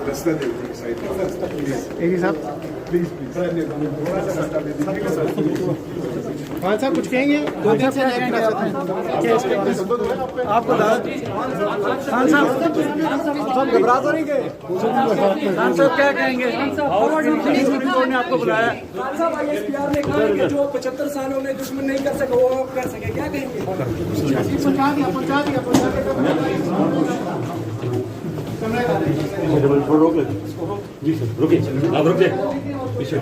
रास्ता दे दीजिए side AD साहब प्लीज थोड़ा सा रास्ता दे दीजिए। खान साहब कुछ कहेंगे? दो दिन से आपको खान साहब घबरा तो नहीं गए? खान साहब क्या कहेंगे? ने आपको बुलाया। खान साहब ISPR ने कहा कि जो 75 सालों में दुश्मन नहीं कर सके वो आप कर सके, क्या कहेंगे? पहुंचा दिया रोक ले जी सर, रुकिए आप रुकिए पीछे